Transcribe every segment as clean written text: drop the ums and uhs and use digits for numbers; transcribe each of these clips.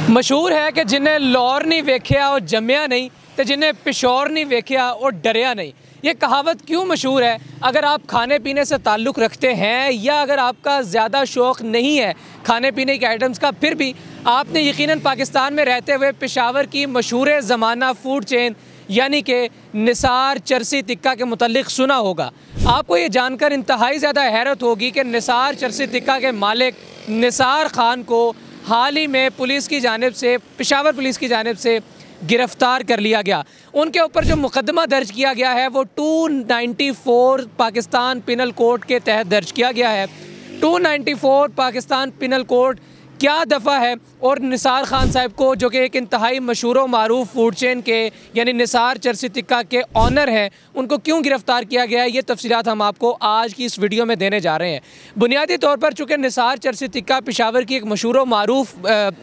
मशहूर है कि जिन्हें लौर नहीं वेख्या और जम्या नहीं, तो जिन्हें पिशौर नहीं वेख्या और डरिया नहीं। ये कहावत क्यों मशहूर है? अगर आप खाने पीने से ताल्लुक़ रखते हैं या अगर आपका ज़्यादा शौक़ नहीं है खाने पीने के आइटम्स का, फिर भी आपने यकीनन पाकिस्तान में रहते हुए पेशावर की मशहूर ज़माना फूड चेन यानी कि निसार चरसी टिक्का के मुतल्लिक़ सुना होगा। आपको ये जानकर इंतहाई ज़्यादा हैरत होगी कि निसार चरसी टिक्का के मालिक निसार खान को हाल ही में पुलिस की जानिब से, पेशावर पुलिस की जानिब से गिरफ़्तार कर लिया गया। उनके ऊपर जो मुकदमा दर्ज किया गया है वो 294 पाकिस्तान पिनल कोड के तहत दर्ज किया गया है। 294 पाकिस्तान पिनल कोड क्या दफ़ा है और निसार खान साहब को, जो कि एक इंतहाई मशहूर व मारूफ फूड चेन के यानी निसार चरसी टिक्का के ऑनर हैं, उनको क्यों गिरफ़्तार किया गया है, ये तफसीलात हम आपको आज की इस वीडियो में देने जा रहे हैं। बुनियादी तौर पर चूँकि निसार चरसी टिक्का पेशावर की एक मशहूर व मारूफ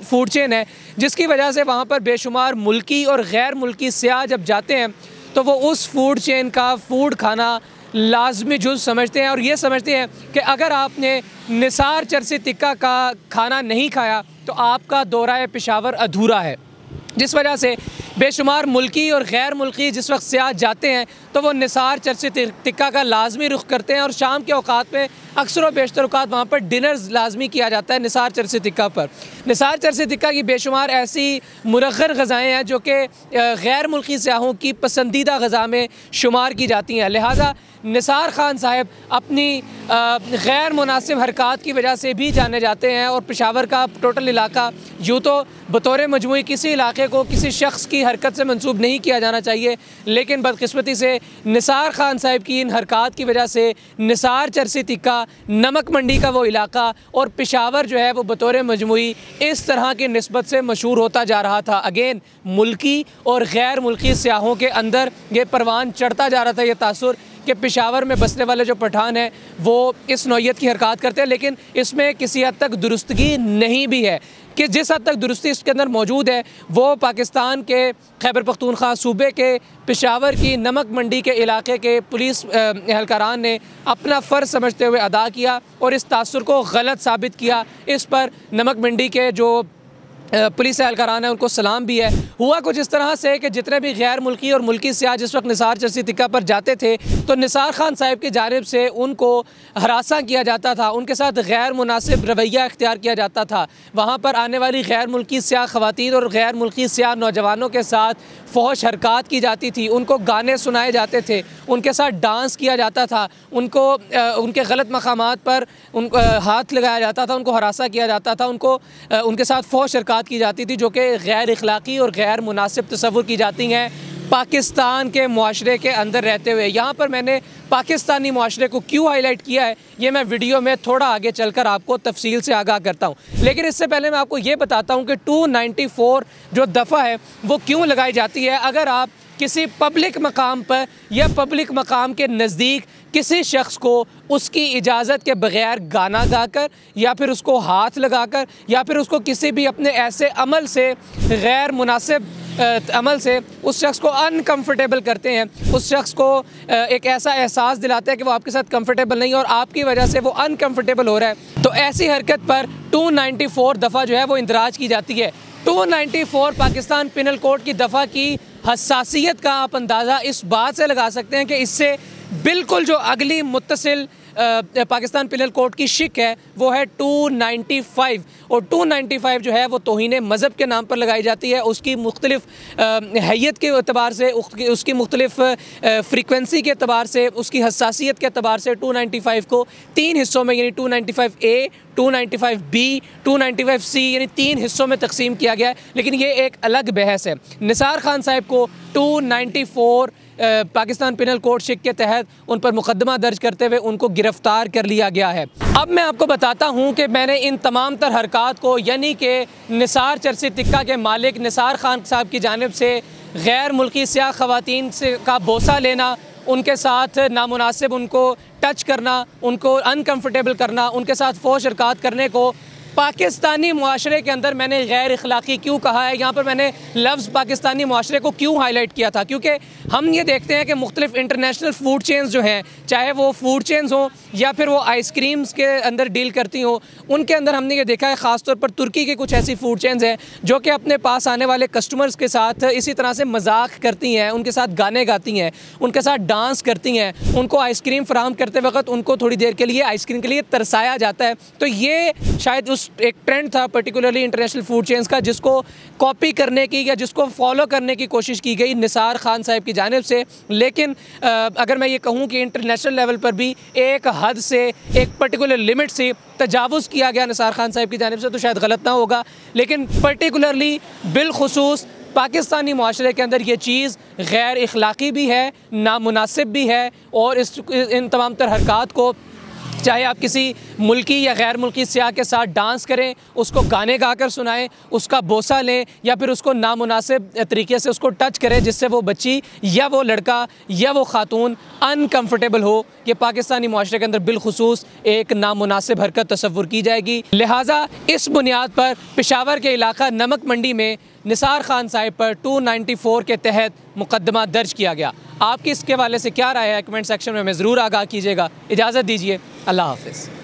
फूड चेन है, जिसकी वजह से वहाँ पर बेशुमार मुल्की और गैर मुल्की सयाह जब जाते हैं तो वो उस फूड चेन का फूड खाना लाजमी जुज़ समझते हैं और ये समझते हैं कि अगर आपने निसार चरसी टिक्का का खाना नहीं खाया तो आपका दौरा पेशावर अधूरा है। जिस वजह से बेशुमार मुल्की और गैर मुल्की जिस वक्त सयाह जाते हैं तो वो निसार चरसी टिक्का का लाजमी रुख करते हैं और शाम के औकात में अक्सर व बेशतर औकात वहाँ पर डिनर लाजमी किया जाता है निसार चरसी टिक्का पर। निसार चरसी टिक्का की बेशुमार ऐसी मुरग़्ग़र ग़ज़ाएँ हैं जो कि गैर मुल्की सयाहों की पसंदीदा ग़ज़ा में शुमार की जाती हैं। लिहाजा निसार खान साहब अपनी गैर मुनासिब हरकत की वजह से भी जाने जाते हैं और पेशावर का टोटल इलाका यूँ तो बतौर मजमूई किसी इलाके को किसी शख्स की हरकत से मंसूब नहीं किया जाना चाहिए, लेकिन बदकिस्मती से निसार खान साहब की इन हरकत की वजह से निसार चरसी टिक्का, नमक मंडी का वो इलाका और पेशावर जो है वो बतौर मजमूई इस तरह की निस्बत से मशहूर होता जा रहा था। अगेन मुल्की और गैर मुल्की सयाहों के अंदर ये परवान चढ़ता जा रहा था, ये तासुर कि पेशावर में बसने वाले जो पठान हैं वो इस नौइयत की हरकत करते हैं, लेकिन इसमें किसी हद तक दुरुस्तगी नहीं भी है। कि जिस हद तक दुरुस्ती इसके अंदर मौजूद है वो पाकिस्तान के खैबर पख्तूनख्वा सूबे के पेशावर की नमक मंडी के इलाके के पुलिस एहलकारान ने अपना फ़र्ज़ समझते हुए अदा किया और इस तासुर को गलत साबित किया। इस पर नमक मंडी के जो पुलिस एहलकारान है उनको सलाम भी है। हुआ कुछ इस तरह से कि जितने भी गैर मुल्की और मुल्की सयाह जिस वक्त निसार चरसी टिक्का पर जाते थे तो निसार खान साहब की जानिब से उनको हरासा किया जाता था, उनके साथ गैर मुनासिब रवैया इख्तियार किया जाता था। वहाँ पर आने वाली गैर मुल्की सयाह ख़वातीन और गैर मुल्की सयाह नौजवानों के साथ फ़ोहश हरकत की जाती थी, उनको गाने सुनाए जाते थे, उनके साथ डांस किया जाता था, उनको उनके गलत मकामात पर हाथ लगाया जाता था, उनको हरासा किया जाता था, उनको उनके साथ फ़ोहश हरकत की जाती थी जो कि गैर इखलाकी और गैर मुनासिब तस्वुर की जाती हैं पाकिस्तान के मुआशरे के अंदर रहते हुए। यहाँ पर मैंने पाकिस्तानी मुआशरे को क्यों हाईलाइट किया है ये मैं वीडियो में थोड़ा आगे चलकर आपको तफसील से आगाह करता हूँ, लेकिन इससे पहले मैं आपको ये बताता हूँ कि 294 जो दफ़ा है वो क्यों लगाई जाती है। अगर आप किसी पब्लिक मकाम पर या पब्लिक मकाम के नज़दीक किसी शख्स को उसकी इजाज़त के बग़ैर गाना गाकर या फिर उसको हाथ लगाकर या फिर उसको किसी भी अपने ऐसे अमल से गैर मुनासिब अमल से उस शख्स को अनकम्फर्टेबल करते हैं, उस शख्स को एक ऐसा एहसास दिलाते हैं कि वो आपके साथ कंफर्टेबल नहीं और आपकी वजह से वो अनकम्फर्टेबल हो रहा है, तो ऐसी हरकत पर 294 दफ़ा जो है वो इंदराज की जाती है। 294 पाकिस्तान पिनल कोड की दफ़ा की हसासियत का आप अंदाज़ा इस बात से लगा सकते हैं कि इससे बिल्कुल जो अगली मुत्तसिल पाकिस्तान पिनल कोड की शिक है वो है 295 और 295 जो है वो तौहीन मज़हब के नाम पर लगाई जाती है। उसकी मुख्तलिफ हैयत के अतबार से, उसकी मुख्तलिफ फ्रीक्वेंसी के अतबार से, उसकी हसासियत के अतबार से 295 को 3 हिस्सों में यानी 295A, 295B, 295C यानी 3 हिस्सों में तकसीम किया गया है, लेकिन ये एक अलग बहस है। निसार खान साहब को 294 पाकिस्तान पिनल कोड शिक के तहत उन पर मुकदमा दर्ज करते हुए उनको गिरफ़्तार कर लिया गया है। अब मैं आपको बताता हूँ कि मैंने इन तमाम तर हरकत को यानी कि निसार चरसी टिक्का के मालिक निसार खान साहब की जानिब से गैर मुल्की सयाह ख़वातीन से का बोसा लेना, उनके साथ नामुनासिब उनको टच करना, उनको अनकम्फर्टेबल करना, उनके साथ फ़ोश हरकत करने को पाकिस्तानी मुआशरे के अंदर मैंने गैर अखलाक़ी क्यों कहा है, यहाँ पर मैंने लफ्ज़ पाकिस्तानी मुआशरे को क्यों हाईलाइट किया था, क्योंकि हम ये देखते हैं कि मुख्तलिफ़ इंटरनेशनल फ़ूड चेन्स जो हैं, चाहे वो फ़ूड चेन्स हों या फिर वो आइसक्रीम्स के अंदर डील करती हों, उनके अंदर हमने ये देखा है ख़ास तौर पर तुर्की की कुछ ऐसी फ़ूड चेन्स हैं जो कि अपने पास आने वाले कस्टमर्स के साथ इसी तरह से मजाक करती हैं, उनके साथ गाने गाती हैं, उनके साथ डांस करती हैं, उनको आइसक्रीम फराहम करते वक्त उनको थोड़ी देर के लिए आइसक्रीम के लिए तरसाया जाता है। तो ये शायद उस एक ट्रेंड था पर्टिकुलरली इंटरनेशनल फ़ूड चेन्स का, जिसको कॉपी करने की या जिसको फॉलो करने की कोशिश की गई निसार खान साहब की जानिब से। लेकिन अगर मैं ये कहूँ कि इंटरनेशनल लेवल पर भी एक हद से, एक पर्टिकुलर लिमिट से तजावुज़ किया गया निसार खान साहब की जानिब से, तो शायद गलत ना होगा। लेकिन पर्टिकुलरली बिलखुसूस पाकिस्तानी मुआशरे के अंदर ये चीज़ गैर अखलाक़ी भी है, नामुनासिब भी है, और इन तमाम तर हरकत को, चाहे आप किसी मुल्की या गैर मुल्की सियाह के साथ डांस करें, उसको गाने गा कर सुनाएं, उसका बोसा लें, या फिर उसको नामुनासिब तरीके से उसको टच करें जिससे वो बच्ची या वो लड़का या वो खातून अनकम्फर्टेबल हो, ये पाकिस्तानी मुआशरे के अंदर बिलखुसूस एक नामुनासिब हरकत तस्वुर की जाएगी। लिहाजा इस बुनियाद पर पेशावर के इलाका नमक मंडी में निसार खान साहिब पर 294 के तहत मुकदमा दर्ज किया गया। आपकी इसके हवाले से क्या राय है, कमेंट सेक्शन में हमें ज़रूर आगाह कीजिएगा। इजाज़त दीजिए, अल्लाह हाफ़िज़।